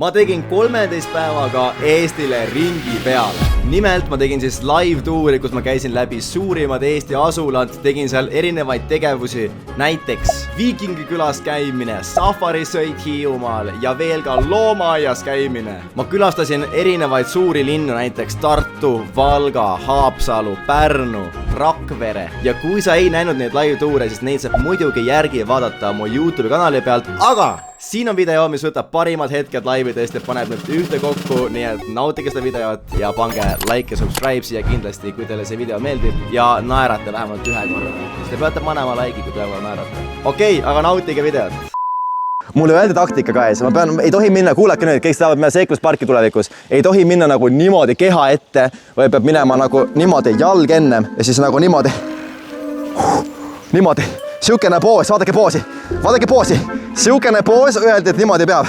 Ma tegin 13 päevaga Eestile ringi peale. Nimelt ma tegin siis live-tuuri, kus ma käisin läbi suurimad Eesti asulad, tegin seal erinevaid tegevusi, näiteks Viikingi külas käimine, safarisõit Hiiumaal ja veel ka loomaaias käimine. Ma külastasin erinevaid suuri linnu, näiteks Tartu, Valga, Haapsalu, Pärnu, Rakvere. Ja kui sa ei näinud neid live-tuure, siis neid saab muidugi järgi vaadata mu YouTube kanali pealt, aga siin on video, mis võtab parimad hetked laividest ja paneb nüüd ühte kokku, nii et nautige seda videot ja pange like ja subscribe siia kindlasti, kui teile see video meeldib ja naerate vähemalt ühe korra. Siis te peate panema like'i, kui teile naerate. Okei, aga nautige videot. Mulle öeldi taktika ka ees, ei tohi minna, kuulake nüüd, kõik tahavad minna seiklusparki tulevikus, ei tohi minna nagu niimoodi keha ette, või peab minema nagu niimoodi jalg ennem ja siis nagu niimoodi. Siukene poos, vaadake poosi, siukene poos, öeldi, et niimoodi peab.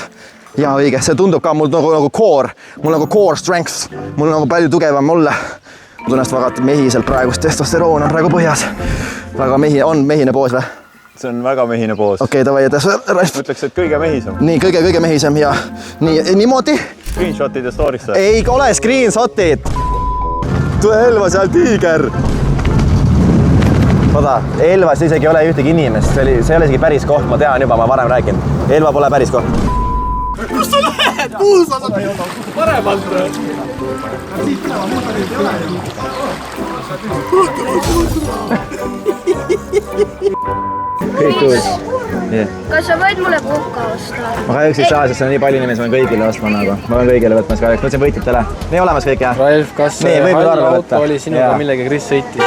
Ja õige, see tundub ka mul nagu core, mul nagu core strength, mul nagu palju tugevam mulle. Ma tunnest väga mehiselt praegust, testosteroon on praegu põhjas. Väga mehine poos või? See on väga mehine poos. Okei, davai, ütleks, et kõige mehisem. Nii, kõige mehisem ja niimoodi. Screenshotid ja stories või? Ei ole screenshotid. Tule Elva seal tiiger. Oda, Elvas isegi ei ole ühtegi inimest, see ei ole isegi päris koht, ma tean juba, ma varem räägin. Elva pole päris koht. Kus sa lähed? Kuhu sa saad? Paremalt. Siit minema, muuta nüüd ei ole ju. Kõik uus. Kas sa võid mulle puhka osta? Ma kahjuks ei saa, sest see on nii palju inimesi, ma olen kõigile ostma nagu. Ma olen kõigile võtmas kahjuks, mõtlesin võitjatele. Nii olemas kõik, jah? Ralf, kas halli auto oli sinuga millega Kris sõitis?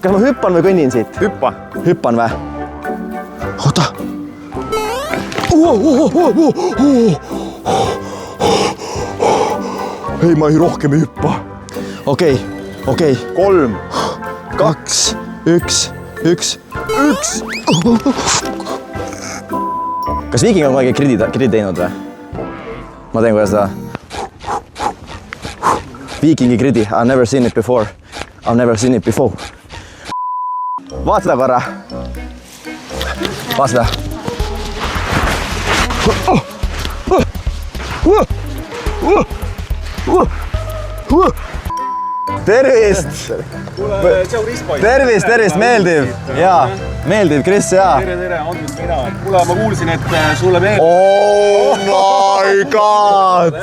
Kas ma hüppan või kõnnin siit? Hüppa. Hüppan või? Oota. Ei, ma rohkem ei hüppa. Okei. 3, 2, 1. Kas Viiking on kuidagi gridi teinud või? Ma teen kuidas seda. Viikingi gridi. I've never seen it before. Vaat seda korra. Vaat seda. Tervist! Tervist, meeldiv! Jaa, meeldiv, Kris, jaa. Tere, Andrus mina. Kuule, ma kuulsin, et sulle meeldib. Oh my god!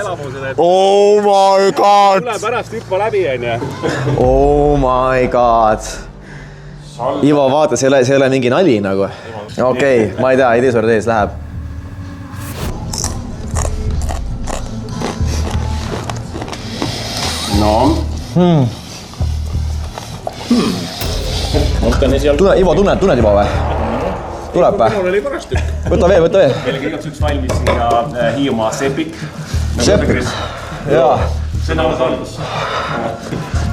Oh my god! Tule pärast hüppa läbi, onju. Oh my god! Ivo, vaata, see ei ole mingi nali nagu. Okei, ma ei tea suur tees läheb. No. Ivo, tunned juba või? Tuleb või? Mul oli paras tükk. Võta veel. Meile igaks üks valmis siia Hiiumaa Sepik. Sepik? Jaa. See on alles algus.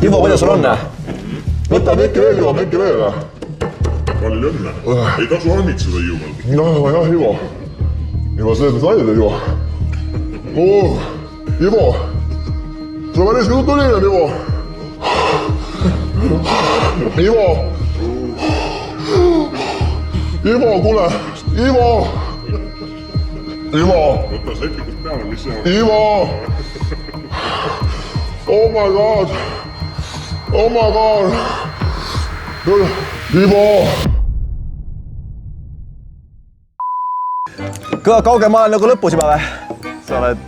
Ivo, kuidas sul on? Võta äkki veel. Palju õnne. Ei tasu annitseda Hiiumaal. Jah, Ivo. Ivo, selles mõttes aidad, Ivo. Ivo. Sul päris kõdu tuli on, Ivo. Ivo, kuule. Ivo. Võta sepikust peale, mis see on? Ivo. Oh my god. Ivo. Kauge ma olen nagu lõpus juba või? Sa oled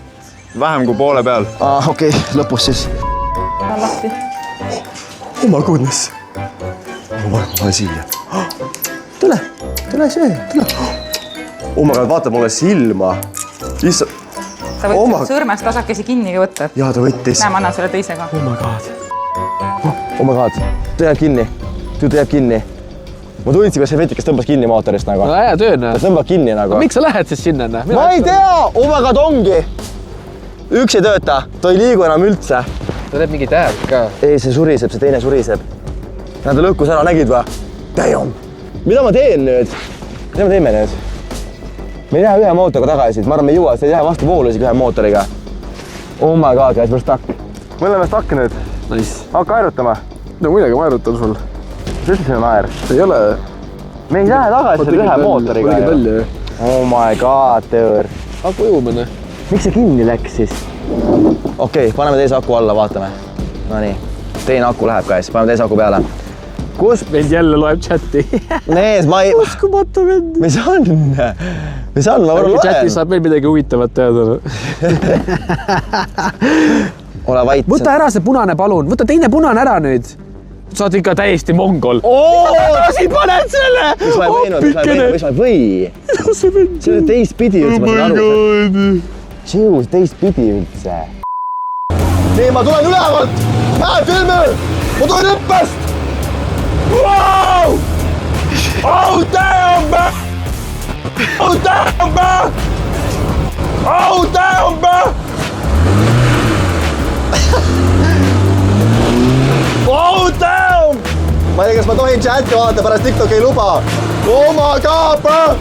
vähem kui poole peal. Okei, lõpus siis. Lahti. Oh my goodness. Ma olen siia. Tule see. Oh my god, vaata mulle silma. Issa. Sa võid sõrmest tasakesi kinni võtta. Jaa, ta võttis. Näe, ma annan sulle teisega. Oh my god. Ta jääb kinni. Ma tundsin, kas see vetikas tõmbas kinni mootorist nagu. No hea töö, näe. Ta tõmbab kinni nagu. Miks sa lähed siis sinna, näe? Ma ei tea! Oh my god, ongi! Üks ei tööta. Ta ei liigu enam üldse. Ta teeb mingi tääb ka. Ei, see suriseb, see teine suriseb. Nad lõhkus ära, nägid või? Damn! Mida ma teen nüüd? Mida me teeme nüüd? Me ei lähe ühe mootoriga tagasi, ma arvan, me ei jõua, see ei lähe vastu voolu isegi ühe mootoriga. Oh my god, guys, we're stuck. Me oleme stuck nüüd. Nice. Hakka aerutama. No muidugi ma aerutan sul. Mis ütlesin naer? Ei ole. me ei lähe tagasi selle ühe mootoriga. Oh my god, Teur. Aku ujumine. Miks see kinni läks siis? Okei, paneme teise aku alla, vaatame. No nii, teine aku läheb ka siis, paneme teise aku peale. Kus? Vend jälle loeb chati. Mees, ma ei... Uskumatu vend. Mis on, ma võru loen. Chatis saab meil midagi huvitavat teada. Ole vait. Võta ära see punane palun, võta teine punane ära nüüd. Sa oled ikka täiesti mongol. Siin paned selle! Mis ma ei või? See on teistpidi üldse, ma saan aru. Tšius, teistpidi üldse. Nii, ma tulen ülevalt! Filmi! Ma tulen hüppest! Wow! Oh damn, man! Oh damn, man! Oh damn, man! Oh damn! Ma ei tea, kas ma tohin chati vaadata, pärast TikTok ei luba. Oh my god, bro!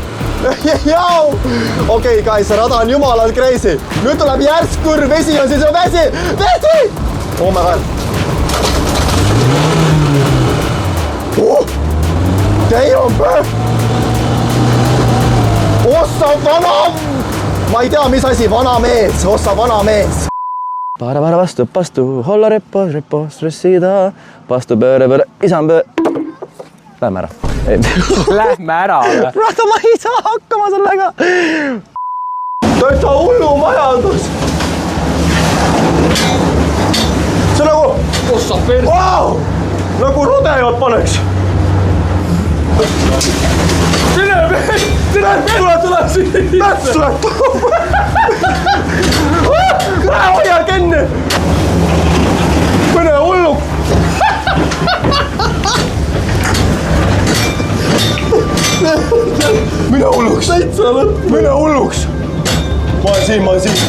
Okei, guys, see rada on jumalalt crazy. Nüüd tuleb järsk kurv, vesi on siis vesi! Vesi! Oh my god! Damn, bro! Ossa vana! Ma ei tea, mis asi, vana mees, ossa vana mees. Para vastu, holla repo, stressida, vastu pööre, isam pööre. Lähme ära. Lähme ära. Rahta, ma ei saa hakkama sellega. Täitsa hullu majandus. See on nagu... Ossa perse. Wow! Nagu rodeot paneks. Tule! Mäts tuleb! Hoia kinni! Mine hulluks! Mine hulluks! Mine hulluks! Ma olen siin!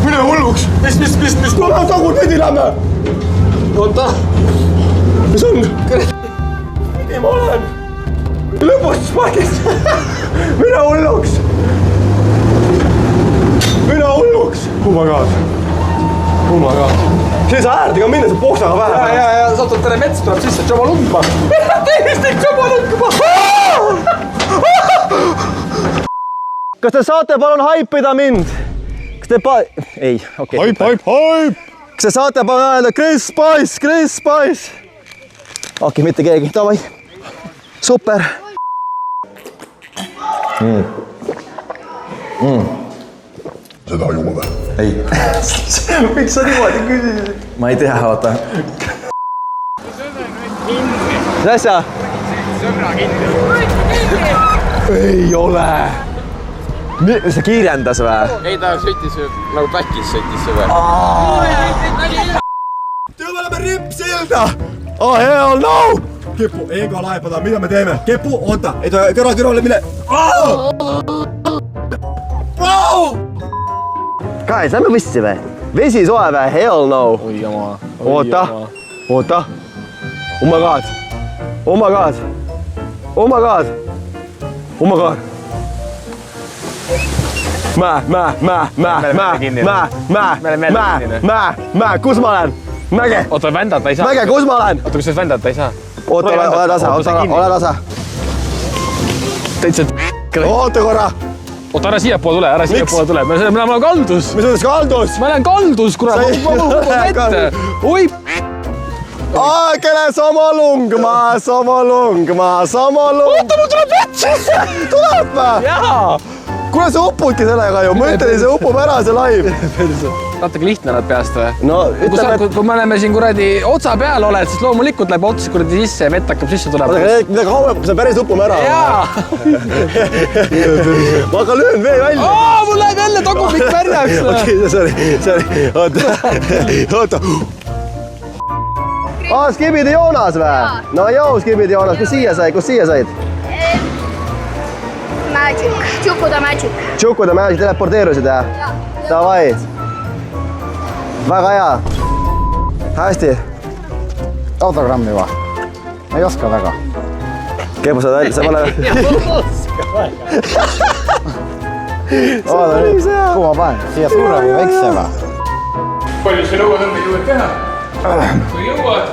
Mine hulluks! Mis? Tule tagurpidi lähme! Oota! Mis on? Nii ma olen! Lõbustuspaagis! Mine hulluks! Oh my god! Siin saa äärdiga minna, see poksaga vähe. Ja saatad tere mets tuleb sisse, tšoba lungma. Täiesti tšoba lungma! Kas te saate palun haipida mind? Kas te Ei, okei. Haip! Kas te saate palun öelda Chris Spice? Okei, mitte keegi, davai. Super. Seda juua või? Ei. Miks sa niimoodi küsisid? Ma ei tea, oota. Mis asja? Sõbra kinni. Ei ole. See kiirendas või? Ei, ta sõitis nagu päkis sõitis see või? Te oleme ripsilda! Oh hell no! Kepu, ega laepada, mida me teeme? Kepu, oota, ei tohi kõrvale mine. Guys, lähme võssi või? Vesi soe või? Hell no! Oi jama. Oota. Oh my god! Kus ma olen? Mäge! Oota, vändata ei saa. Mäge, kus ma olen? Oota, kus see vändata ei saa? Oota, ole tasa. Täitsa Oota korra! Oota, ära siiapoole tule, Me oleme kaldus. Mis mõttes kaldus? Ma olen kaldus, kurat. Oi! Aegele samalungma. Oota, mul tuleb vett sisse! Tuleb või? Jaa! Kuule, sa upudki sellega ju. Ma ütlen, see upub ära, see live. Natuke lihtne nad peast või? No, ütleme, et... Kui me oleme siin kuradi otsa peal oled, siis loomulikult läheb ots kuradi sisse ja vett hakkab sisse tulema. Mida kauem, see päris upub ära. Jaa! Ma ka löön vee välja. Mul läheb jälle tagumik märjaks. Okei, sorry. Oota. Skibidi Joonas või? No joo, Skibidi Joonas, kus siia said? Magic, Chuku the Magic. Chuku the Magic, teleporteerusid jah? Davai. Väga hea. Hästi. Autogrammi või? Ei oska väga. Kepu sa välja, sa pole... Kuhu ma panen? Siia suure või väikse või? Palju see lõuatõmbeid jõuad teha? Kui jõuad,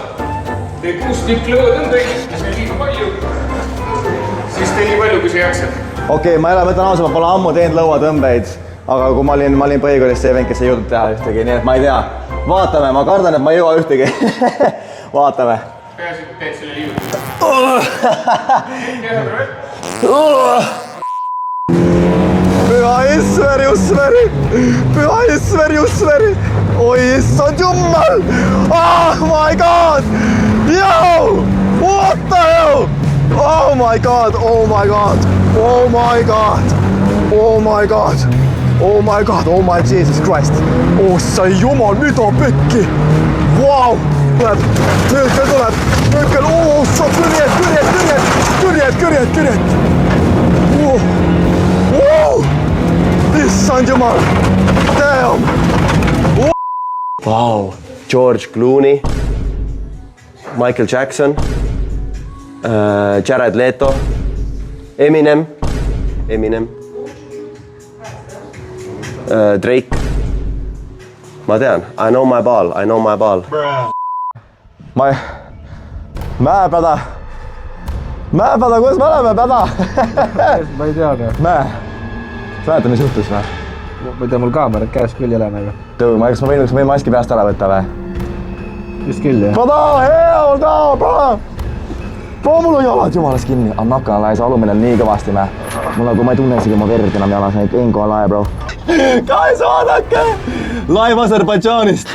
tee 6 tükki lõuatõmbeid, siis kui sa jaksad. Okei, ma ütlen ausalt, ma pole ammu teinud lõuatõmbeid, aga kui ma olin põhikoolis see vend, kes ei jõudnud teha ühtegi, nii et ma ei tea. Vaatame, ma kardan, et ma ei jõua ühtegi. Vaatame. Peaasi, et teed selle liidu. Püha Isver Jussveri! Püha Isver Jussveri! Oi, issand jummal! Oh my god! Yo! What the hell? Oh my god! Oh my god! Oh my god! Oh my god! Oh my god! Oh my Jesus Christ! Oh sai jumal, mida pekki! Vau! Tuleb! Nüüdkel tuleb! Nüüdkel! Oh, sa kõrjed! Wow! Issand jumal! Damn! Wow! George Clooney, Michael Jackson, Jared Leto, Eminem, Drake. Ma tean, I know my ball. Mäepäda, kus me oleme, päda? Ma ei tea, Mäe. Sa mäletad, mis juhtus või? ma ei tea, mul kaamerad käes küll ei ole nagu. Kas ma võin maski peast ära võtta või? Just küll, jah. Päda, hea, bro! Bro, mul on jalad jumalas kinni. Aga nakala see alumine on nii kõvasti, mä. Mul nagu ma ei tunne isegi oma verd enam jalas, neid enko on lae, bro. Guys, vaadake! Live Aserbaidžaanist.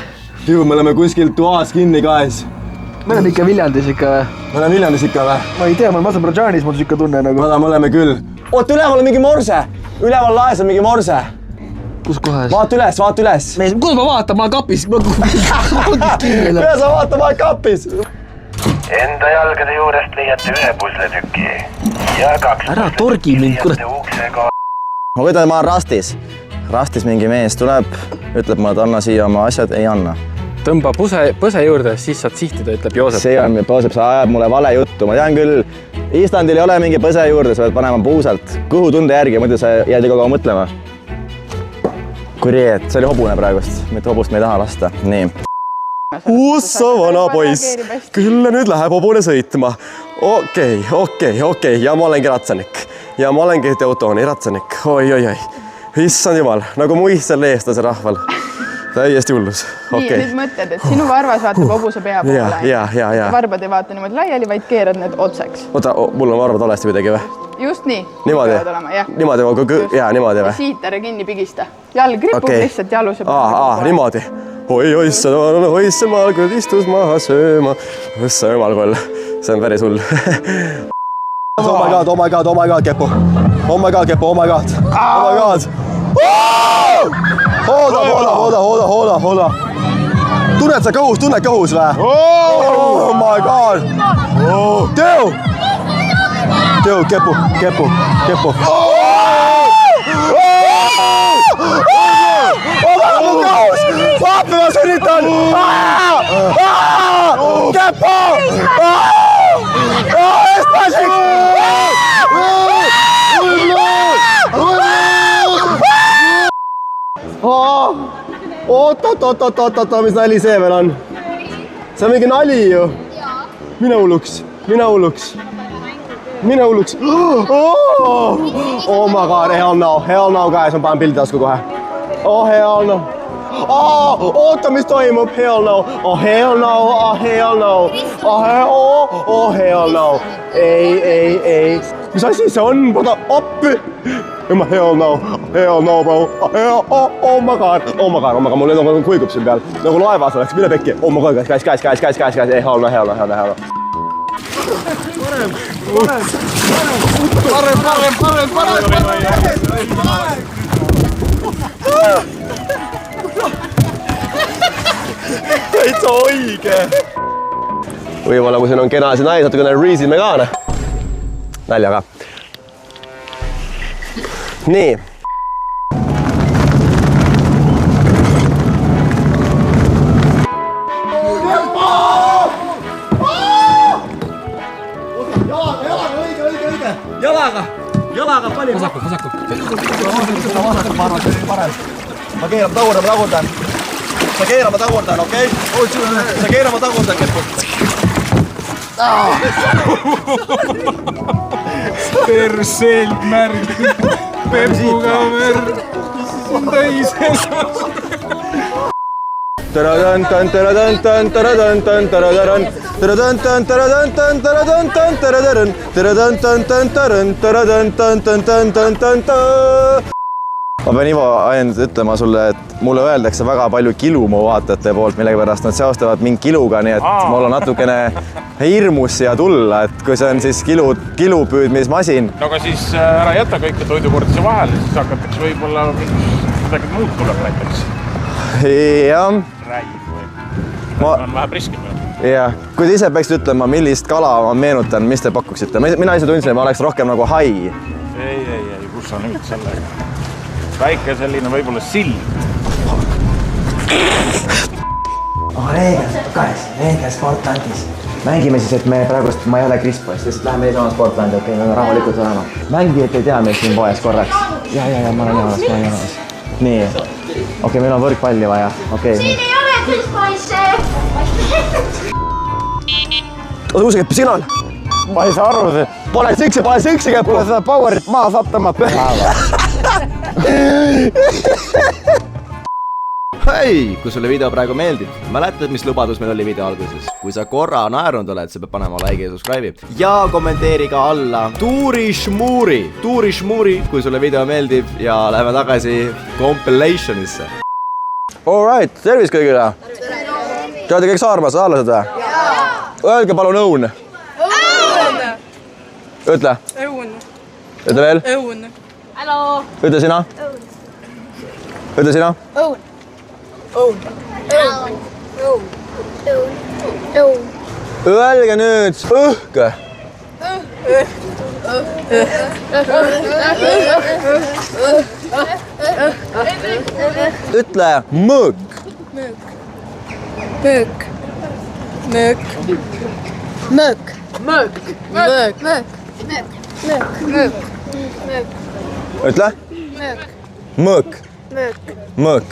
Me oleme kuskil toas kinni, guys. Me oleme ikka Viljandis ikka või? Me oleme Viljandis ikka või? Ma ei tea, me oleme Aserbaidžaanis, mul ikka tunne nagu. Me oleme küll. Oota, üleval on mingi morse. Üleval laes on mingi morse. Kus kohas? Vaata üles. Mees, kus ma vaatan? Ma olen kapis. Kuidas sa vaata, ma olen kapis? Enda jalgade juurest leiate ühe pusletüki ja 2 ära torgi mind, kurat. Ma võtan, ma olen Rastis. Rastis mingi mees tuleb, ütleb ma, et anna siia oma asjad, ei anna. Tõmba põse juurde, siis saad sihtida, ütleb Joosep. See on, Joosep, sa ajab mulle vale juttu. Ma tean küll, Islandil ei ole mingi põse juurde, sa pead panema puusalt. Kõhutunde järgi, muidu sa jääd iga kaua mõtlema. Kureet, see oli hobune praegust. Mitte hobust me ei taha lasta. Nii. Ussa vana poiss. Küll nüüd läheb hobune sõitma. Okei. Ja ma olengi ratsanik. Ja ma olengi Teutooni ratsanik. Oi. Issand jumal, nagu muistsel eestlase rahval. Täiesti hullus. Nii, nüüd mõtled, et sinu varvas vaatab hobuse pea poole. Ja. Varbad ei vaata niimoodi laiali, vaid keerad need otseks. Oota, mul on varvad valesti midagi või? Just nii. Niimoodi? Niimoodi või? Siit ära kinni pigista. Jalg ripub lihtsalt jaluse peale. Niimoodi. Oi, see malgud istus maha sööma. Õssa jumal küll. See on päris hull. Oh my god, Kepu. Oh my god. Hooda. Tunned sa kõhus või? Oh my god. Teo, Kepu. Vaata, ma sünitan! Kepo! Espasik! Oot, mis nali see veel on? See on mingi nali ju. Mine hulluks. Oh my god, hell no, guys, ma panen pildi tasku kohe. Oh hell no. Oota, mis toimub? Hell no. Oh hell no. Ei. Mis asi see on? Võta appi. Hell no, bro. Oh my god. Mul nüüd kuigub siin peal. Nagu laevas oleks, mille pekki. Oh my god, guys. Hell no. Täitsa õige. Võib-olla kui siin on kena see nais, natukene riisime ka. Naljaga. Nii. Jalaga palju. Vasakult. Ma keerama tagurdan, okei? Sa keerama tagurdan, Kepu. perselt märg, pepuga märg, täises. Taradantan, taradantan, taradantan, taradantan, taradantan, taradantan, taradantan, taradantan, taradantan, taradantan, taradantan. Ma pean Ivo ainult ütlema sulle, et mulle öeldakse väga palju kilu mu vaatajate poolt, millegipärast nad seostavad mind kiluga, nii et mul on natukene hirmus siia tulla, et kui see on siis kilupüüdmismasin. No aga siis ära jäta kõike toidukortuse vahele, siis hakatakse võib-olla midagi muud tuleb näiteks. Jah. Räib või on vähe priskim. Jah. Kui te ise peaks ütlema, millist kala ma meenutan, mis te pakuksite? Mina ise tundsin, et ma oleks rohkem nagu hai. Ei, kus on nüüd sellega? Väike selline võib-olla sild. Reegel Sportlandis. Mängime siis, et me praegust, ma ei ole Krispost, lihtsalt läheme ees oma Sportlandi, okei, me rahulikult olema. Mängi, et ei tea meid siin poes korraks. Ja, ma olen jalanas. Nii. Okei, meil on võrkpalli vaja, okei. Siin ei ole Krispoisse! Oota, kus see käpp siin on? Ma ei saa aru. Pane siksi käppu. Seda powerit maa saab tõmmata. Hei, kui sulle video praegu meeldib, mäletad, mis lubadus meil oli video alguses? Kui sa korra naerunud oled, sa pead panema like ja subscribe'i. Ja kommenteeri ka alla Tuuri-Šmuuri, kui sulle video meeldib ja läheme tagasi compilationisse. All right, tervis kõigile. Teate kõik Saarmaas saarlased või? Öelge palun õun. Ütle. Ütle veel. Ütle sina. Ütle sina. Öelge nüüd õhke. Ütle mõõk. Ütle. Mõõk.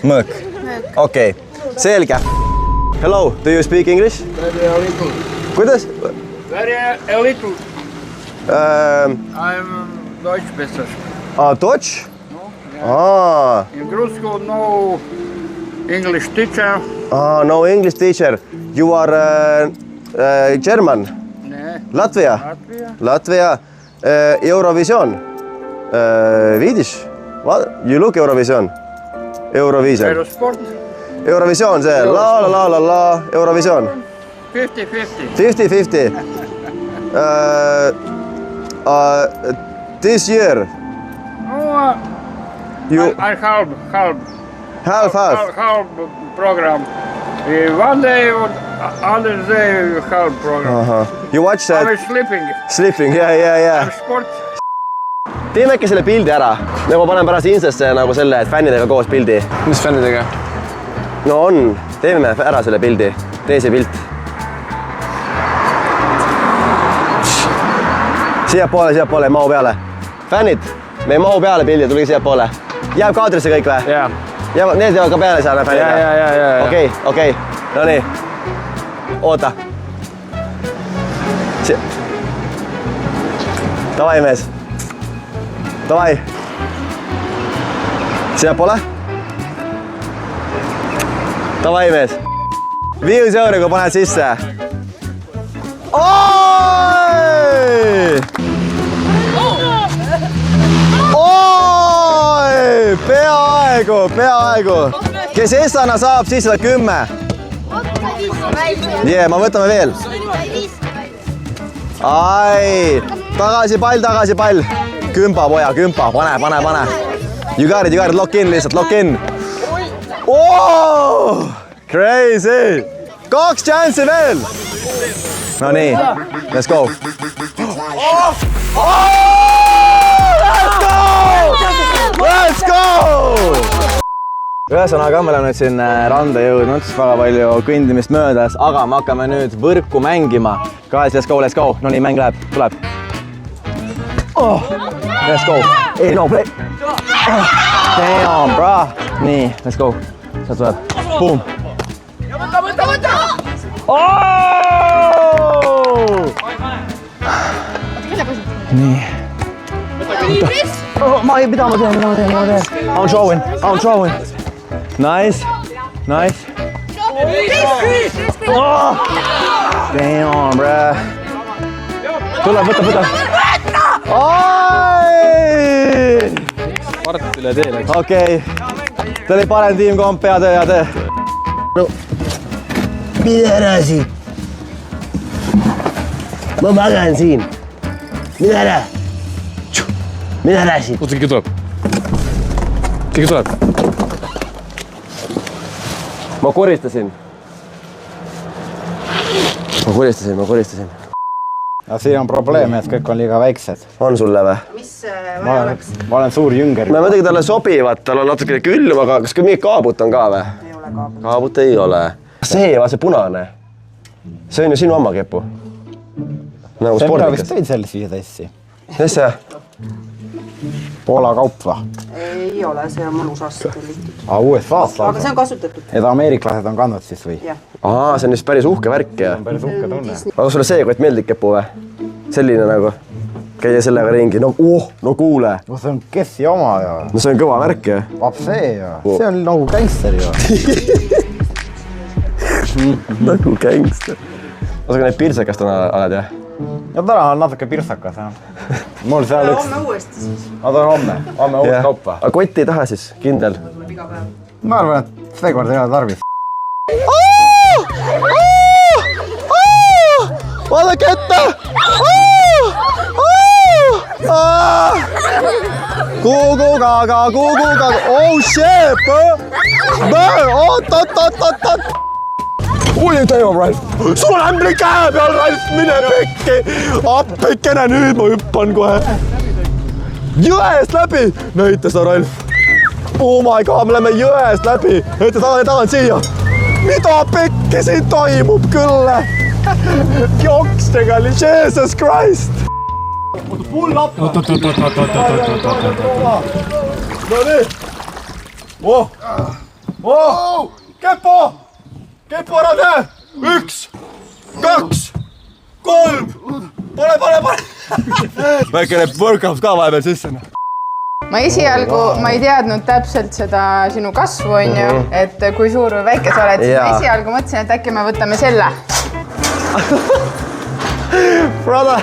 Mõõk. Okei, selge. Hello, do you speak English? Kuidas? Very a little. I'm Deutsch besser. Deutsch? In Grusko, no English teacher. No English teacher. You are German? Latvia. Latvia. Eurovision. Vidiš? You look Eurovision. Eurovision. Eurosport. Eurovision, see la Eurovision. 50-50. 50-50. This year. I half. Half program. One day, other day, half program. You watch that? I'm sleeping. Sleeping, yeah. Sport. Teeme äkki selle pildi ära. Ma panen pärast Instasse nagu selle, et fännidega koos pildi. Mis fännidega? No on. Teeme ära selle pildi. Tee see pilt. Siiapoole, mahu peale. Fännid, me ei mahu peale pildi, tulge siiapoole. Jääb kaadrisse kõik või? Jaa. Need jäävad ka peale seal fännidega? Jaa. Okei. No nii. Oota. Davai, mees. Davai. Siiapoole. Davai, mees. 5 euri, kui paned sisse. Oi! Peaaegu. Kes esana saab, siis 10. Ma võtame veel. Ai, tagasi pall. Kümpa, poja, pane. You got it, lock in lihtsalt, lock in. Oh! Crazy! 2 chance'i veel! No nii, let's go! Let's go! Ühesõnaga, me oleme nüüd siin randa jõudnud, väga palju kõndimist möödas, aga me hakkame nüüd võrku mängima. Guys, let's go! No nii, mäng läheb, tuleb. Let's go! Ei, no play! Damn, bro! Nii, let's go! Sealt tuleb. Boom! Võta! nii . ma ei pida , ma teen . I'm throwing . Nice . Damn , bruh . tule , võta . Mart üle tee läks . okei , te oli parem tiimkomp , hea töö . mine ära siit . ma magan siin . mine ära siit . oota , keegi tuleb . ma koristasin . ja siin on probleem , et kõik on liiga väiksed . on sulle või ? ma olen suur jünger . no muidugi talle sobivad , tal on natukene külm , aga kas ka mingit kaabut on ka või ? ei ole kaabut . kaabut ei ole . see punane . see on ju sinu oma kepu . nagu see mina vist spordikas . tõin sellest 15 . mis see ? Poola kaup või ? ei ole , see on mõnusasti tellitud . USA-st aga see on kasutatud . Need ameeriklased on kandnud siis või ? aa , see on vist päris uhke värk ja . päris uhke tunne . aga sulle see kott meeldib kepu või ? selline nagu , käia sellega ringi , no kuule . no see on Kessi oma ju . no see on kõva värk ju . see ju , see on nagu gängster ju . nagu gängster . osa neid pirtsakast oled jah ? ja täna on natuke pirtsakas jah . mul seal üks . homme uuesti siis . ma toon homme uut kaupa . aga kotti ei taha siis , kindel ? ma arvan , et seekord ei ole tarvis . vaadake ette! Kuukugaga , oh shit, oot. oi , Teo, Ralf, sul on ämbri käe peal, Ralf, mine pekki, appikene, nüüd ma hüppan kohe. Jõest läbi, näita seda, Ralf. Oh my god, me läheme jõest läbi, näita tagant siia. Mida pekki siin toimub küll? Jokstega, Jesus Christ! Pull up! Oot. No nii! Kepo ära tee! 1, 2, 3! Pane! Väikene workout ka vahepeal sisse. ma esialgu , ma ei teadnud täpselt seda sinu kasvu , onju , et kui suur või väike sa oled , siis ma esialgu mõtlesin , et äkki me võtame selle . Brother!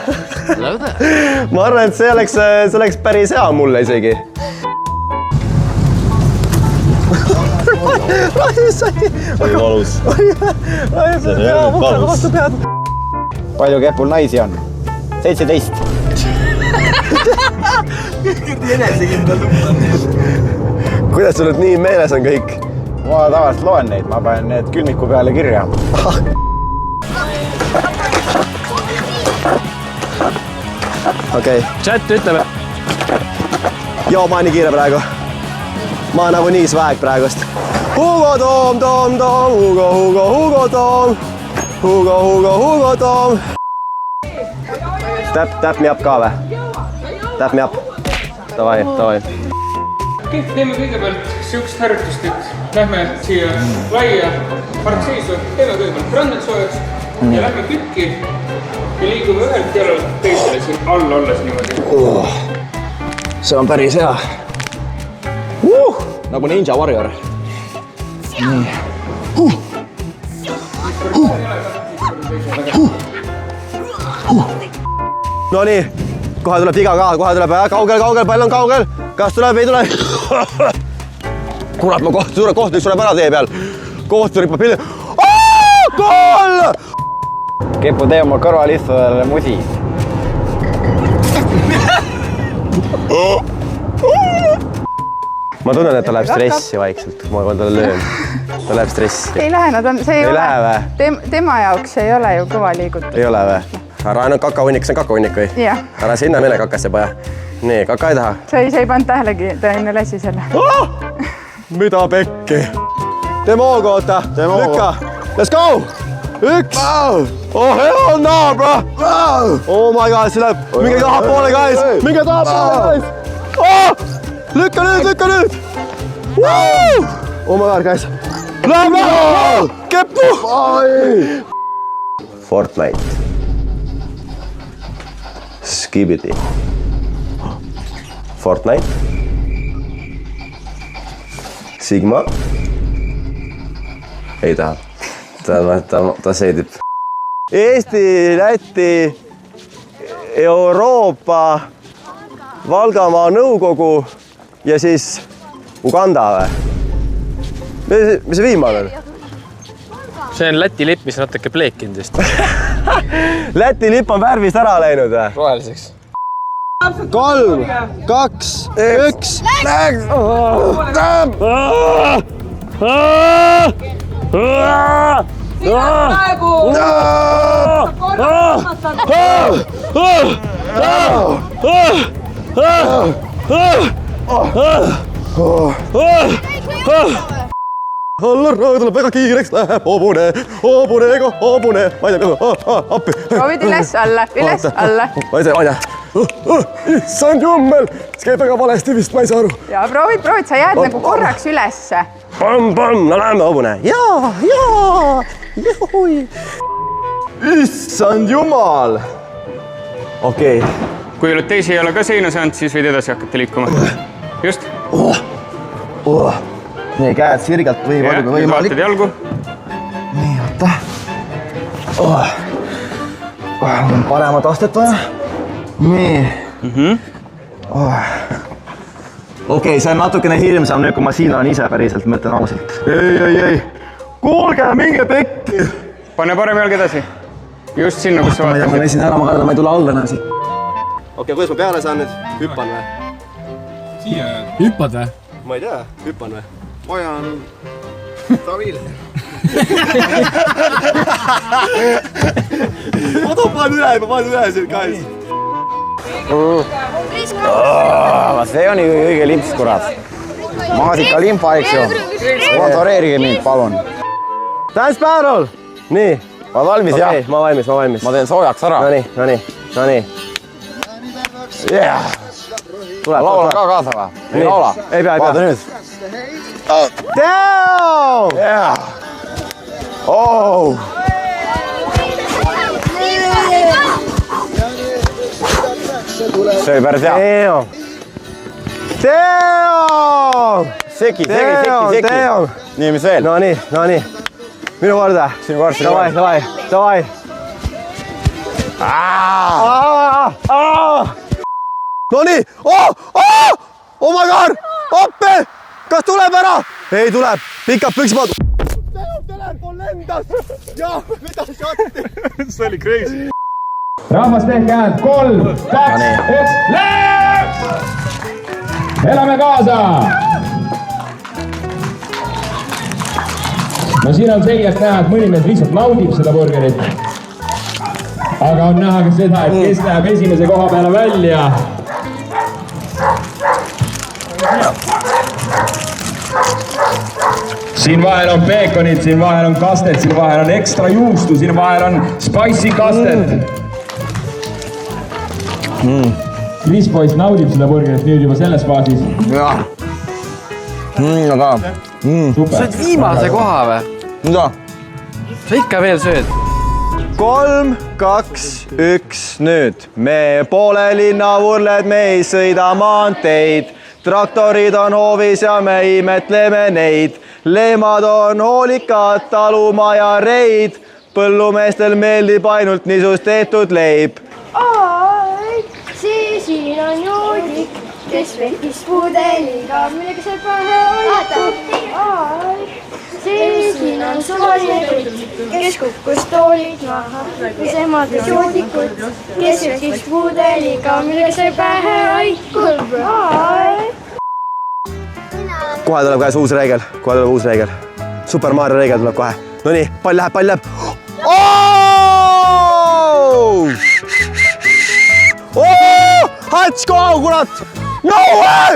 ma arvan, et see oleks päris hea mulle isegi. oli valus. palju kepul naisi on ? 17 . kuidas sul nüüd nii meeles on kõik ? ma tavaliselt loen neid , ma panen need külmiku peale kirja . okei . Chat ütleme . joo , ma olen nii kiire praegu . ma olen nagu nii sväeg praegust . Hugo Toom , Hugo Toom . Tap me up ka või ? Tap me up . Davai . teeme kõigepealt siukest harjutust , et lähme siia laia parkseisu , teeme kõigepealt rannad soojaks ja lähme pükki ja liigume ühelt jalalt teisele siin all olles niimoodi . see on päris hea . nagu Ninja Warrior . Nonii , kohe tuleb viga ka , kohe tuleb , kaugel , pall on kaugel , kas tuleb , ei tule ? kurat , ma kohtunik sureb ära tee peal . kohtunik peab pilli . Gool! Kepu tee oma kõrvalistujale musi . ma tunnen , et ta läheb stressi vaikselt , kui ma talle löön . ta läheb stressi . ei lähe , see ei lähe ole või ?. tema jaoks ei ole ju kõva liigutus . ei ole või ? ära ainult kakahunnik , see on kakahunnik või ? jah , ära sinna mine kakasse paja . nii , kaka ei taha . sa ei pannud tähelegi , ta enne lasi selle . mida pekki ? teeme hoogu , oota , lükka , let's go ! 1 . oh hell no bro . oh my god , see läheb , minge tahapoole guys , minge tahapoole guys . lükka nüüd . oh my god guys . Lähme , keppu . Fortnite . Skibidi. Fortnite. Sigma. Ei taha. Ta seedib. Eesti, Läti, Euroopa, Valgamaa nõukogu ja siis Uganda või? Mis see viimane on? See on Läti lipp, mis on natuke pleekinud vist. Läti lipp on värvist ära läinud või? Roheliseks. 3, 2, 1. Läks! Alla rõõdule väga kiireks läheb hobune, ma ei tea, appi. Proovid üles, alla, üles, alla. Ma ei tea, issand jummel, see käib väga valesti vist, ma ei saa aru. Ja proovid, sa jääd nagu korraks ülesse. Pamm, no läheme hobune. Jaa, juhui. Issand jumal. Okei. Kui oled teisi ei ole ka seina saanud, siis võid edasi hakata liikuma. Just. Nii, käed sirgalt või palju kui võimalik. Vaatad jalgu. Nii, oota. Mul on paremat astet vaja. Nii. Okei, see on natukene hirmsam nüüd, kui ma siin olen ise päriselt, mõtlen ausalt. Ei. Kuulge, minge pekki. Pane parem jalg edasi. Just sinna, kus sa vaatad. Ma esin ära, ma kardan, ma ei tule alla näsi. Okei, kuidas ma peale saan nüüd? Hüppan või? Siia. Hüppad või? Ma ei tea, hüppan või? Vajan Tavile. Ma panen üle siin kahis. See on õige limps, kurat. Maasika limpa, eks ju. Sponsoreerige mind, palun. Dance battle! Nii. Oled valmis, jah? Ma valmis. Ma teen soojaks ära. Nonii. Laula ka kaasa või? Ei laula? Ei pea. Vaata nüüd. Down! Oh! See oli päris hea. Down! Seki. Nii, mis veel? Nonii. Minu korda. Sinu kord. Davai. Nonii! Oh my god! Appi! Kas tuleb ära? Ei tuleb. Pikad püksipad. Telefon lendas. Ja, mida šatti? See oli crazy. Rahvas tehke häält. 3, 2, 1, läheb! Elame kaasa! No siin on selgelt näha, et mõni mees lihtsalt naudib seda burgerit. Aga on näha ka seda, et kes läheb esimese koha peale välja. Siin vahel on peekonid, siin vahel on kastet, siin vahel on ekstra juustu, siin vahel on spicy kastet. Chris Boys naudib seda burgerit nüüd juba selles faasis. Jah. Aga. Sööd viimase koha või? Mida? Sa ikka veel sööd? 3, 2, 1, nüüd. Me poole linna vurled, me ei sõida maanteid. Traktorid on hoovis ja me imetleme neid. Lehmad on hoolikad, talumaja reid. Põllumeestel meeldib ainult niisust tehtud leib. Siin on joodik, kes vekkis pudeliga, millega sai pähe hoitud. Siin on suvaline kutt, kes kukkus toolilt maha. Mis emadel joodikud, kes vekkis pudeliga, millega sai pähe hoitud. Kohe tuleb käes uus reegel. Super Mario reegel tuleb kohe. Nonii, pall läheb. Hats kohe, kurat! No way!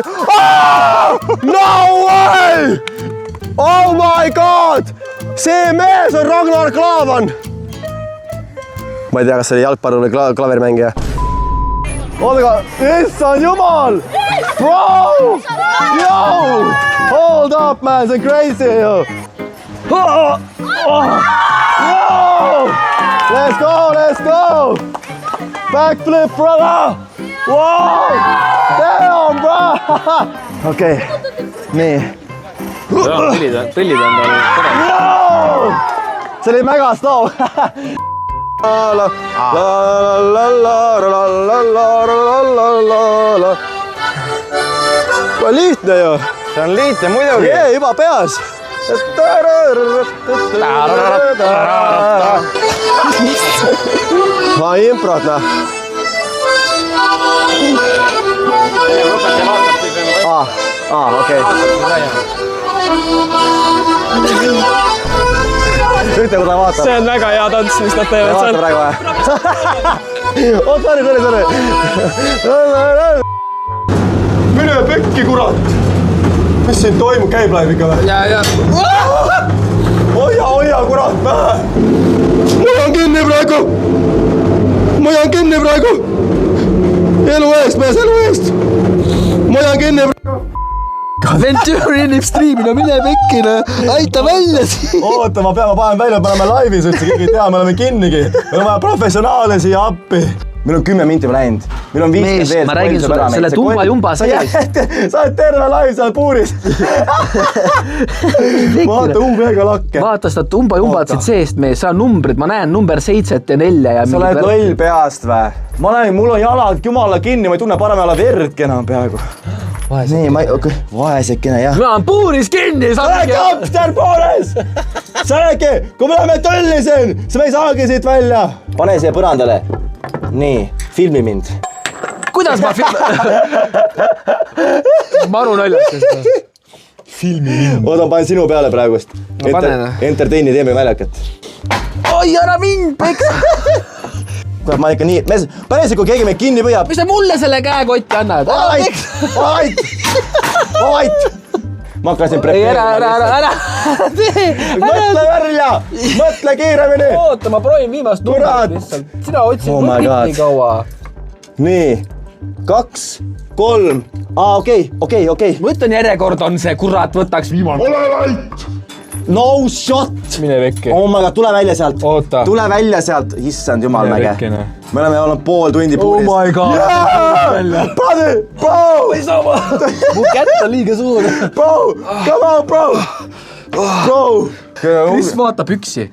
Oh my god! See mees on Ragnar Klavan! Ma ei tea, kas see oli jalgpalli või klaverimängija. Oodega, issand jumal! Bro! Yo! Hold up, man, see on crazy! Let's go! Backflip, brother! Wow! Damn, bro! Okei, nii. Prillid on tal põnev. See oli mega slow. Lihtne ju. See on lihtne muidugi. Juba peas. Improt, noh. Okei. Ütle, kui ta vaatab. See on väga hea tants, mis nad teevad. Vaata praegu või? Sorry. Mine pekki, kurat! Mis siin toimub, käib live ikka või? Ja. Hoia, kurat, pähe! Mul on kinni praegu! Elu eest, mees, elu eest! Mul on kinni praegu! Venturi live stream'i, no mine pekkina, aita välja siin. Oota, ma panen välja, me oleme laivis üldse, keegi ei tea, me oleme kinnigi. Meil on vaja professionaale siia appi. Meil on 10 minti läinud. Meil on 50 veest. Ma räägin sulle, selle tumba-jumba sees. Sa oled terve laiv seal puuris. Vaata UV-ga lakke. Vaata seda tumba-jumbat siit seest mees, seal on numbrid, ma näen number 7 ja 4. Sa oled loll peast või? Ma näen, mul on jalad jumala kinni, ma ei tunne parem jala verdki enam peaaegu. Nii, vaesekene, jah. Ma olen puuris kinni, sa oled kapter puuris! Sa oledki, kui me oleme tolli siin, siis me ei saagi siit välja. Pane siia põrandale. Nii, filmi mind. Kuidas ma maru naljakas. Filmi mind. Oota, ma panen sinu peale praegust. Entertaini teeme väljakat. Oi, ära mind, peks! Kuule, ma ikka nii, mees, päris kui keegi meid kinni püüab. Mis sa mulle selle käekotti annad? Vait! Ma hakkasin ära. Mõtle välja! Mõtle kiiremini! Oota, ma proovin viimast numbrit lihtsalt. Sina otsid numbrit nii kaua. Nii, 2, 3. Okei. Ma ütlen, järjekord on see, kurat, võtaks viimane. Ole vait! No shot! Mine vekke. Oh my god, tule välja sealt. Oota. Tule välja sealt. Issand jumal mäge. Me oleme olnud pool tundi puuris. Oh my god. Brother, bro! Ei saa ma. Mu kätt on liiga suur. Bro, come on, bro. Kris, vaata püksi.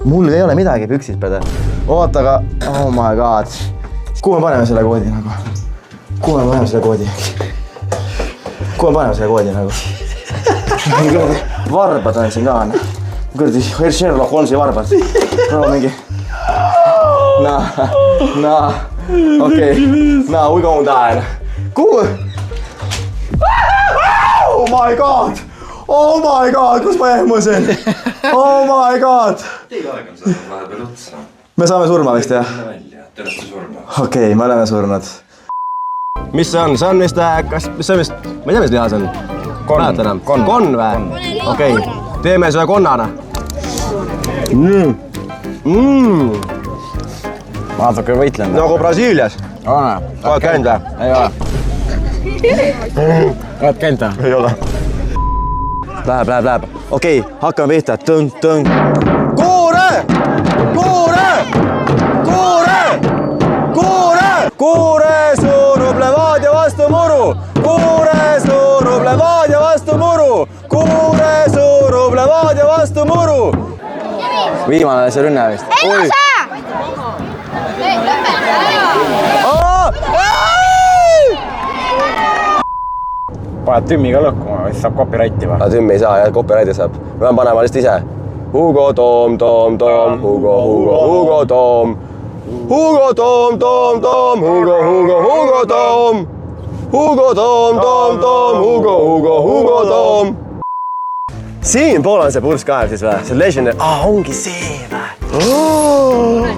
Mul ei ole midagi püksis, pede. Oota, aga, oh my god. Kuhu me paneme selle koodi nagu? Kuhu me paneme selle koodi nagu? Varbad on siin ka, kuradi Sherlock Holmesi varbad. Prova mingi. Okei. We going down. Kuhu? Oh my god, kus ma ehmusin? Oh my god. Teil aeg on saanud vahepeal otsa. Me saame surma vist, jah? Te olete surma. Okei, me oleme surnud. Mis see on? See on vist, ma ei tea, mis liha see on? Konn või? Okei, teeme seda konnana. Ma natuke võitlen. Nagu Brasiilias. Oled käinud või? Ei ole. Oled käinud või? Ei ole. Läheb. Okei, hakkame pihta. Tõng. Kuure surub Levadia vastu muru. Kuure surub Levadia vastu muru. Viimane see rünne vist. Paned tümmiga lõhkuma, siis saab copyrighti või? Tümmi ei saa, jah, copyrighti saab. Me peame panema lihtsalt ise. Hugo Toom. Hugo Toom. Hugo Toom. Siinpool on see purskkaev siis või? See legendary. Ongi see või?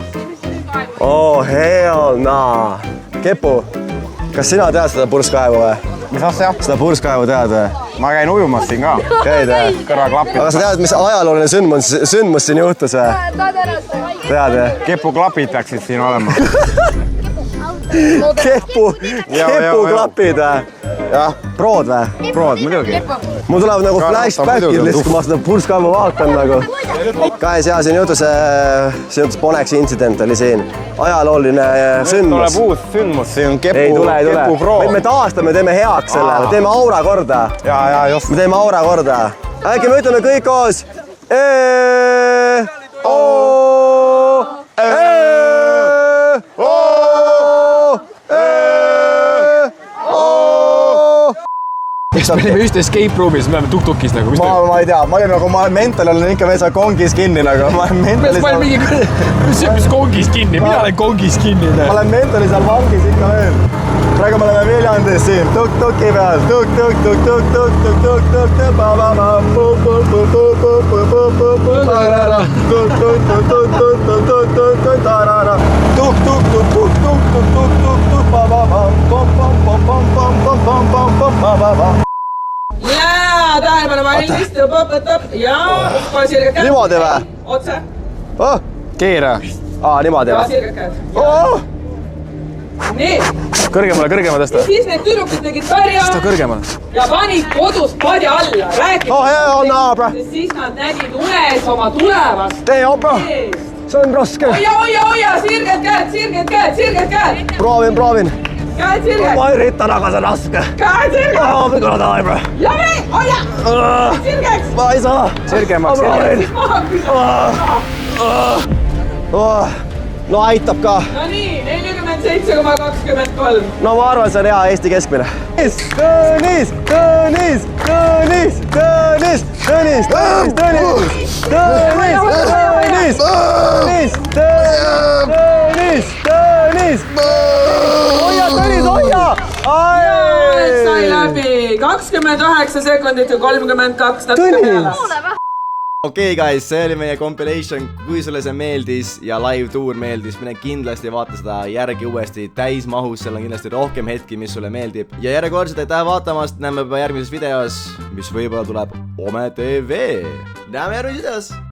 Oh hell nah. Kepu, kas sina tead seda purskkaevu või? Mis asja? Seda purskkaevu tead või? Ma käin ujumas siin ka. Käid või? Kõrvaklapid. Aga sa tead, mis ajalooline sündmus siin juhtus või? Tead või? Kepuklapid peaksid siin olema. Kepuklapid või? jah, prood või? Prood, muidugi. Mul tulevad nagu flashbackid lihtsalt, kui ma seda purskkaevu vaatan nagu. Guys, jaa, siin juhtus Poneksi intsident oli siin. Ajalooline sündmus. Tuleb uus sündmus, siin on kepu-pro. Me taastame, teeme heaks selle, teeme aura korda. Jaa, just. Me teeme aura korda. Äkki me ütleme kõik koos. Eks me olime just escape room'is, me oleme tuk-tukis nagu. Ma ei tea, ma olin nagu, ma olen mentalil olen ikka veesa kongis kinni nagu. Ma olen mentalil... Mis kongis kinni? Mina olen kongis kinni. Ma olen mentali seal vangis ikka veel. Praegu me oleme Viljandis siin, tuk-tuki peal. Jaa, tähelepanu, ma olin istu, ja uppa sirged käed. Niimoodi või? Otse. Keera. Niimoodi või? Sirged käed. Nii. Kõrgemale tõsta. Ja siis need tüdrukud tegid karja. Tõsta kõrgemale. Ja panid kodus padja alla. Rääkid. Siis nad nägid unes oma tulevast. Tee opa. See on raske. Oja, sirged käed. Proovin. Käed sirged. Ma ei rita taga, see on raske. Käed sirged. Mikro taha. Ja me, oja. Sirgeks. Ma ei saa. Sirgemaks. No aitab ka. No nii, 47,23. No ma arvan, see on hea Eesti keskmine. Hoia! Sai läbi 29 sekundit ja 32 natuke peale. Okei, guys, see oli meie compilation. Kui sulle see meeldis ja live tour meeldis, mine kindlasti vaata seda järgi uuesti täismahus. Seal on kindlasti rohkem hetki, mis sulle meeldib. Ja järjekordselt aitäh vaatamast. Näeme juba järgmises videos, mis võib-olla tuleb Ome TV. Näeme järgmises videos.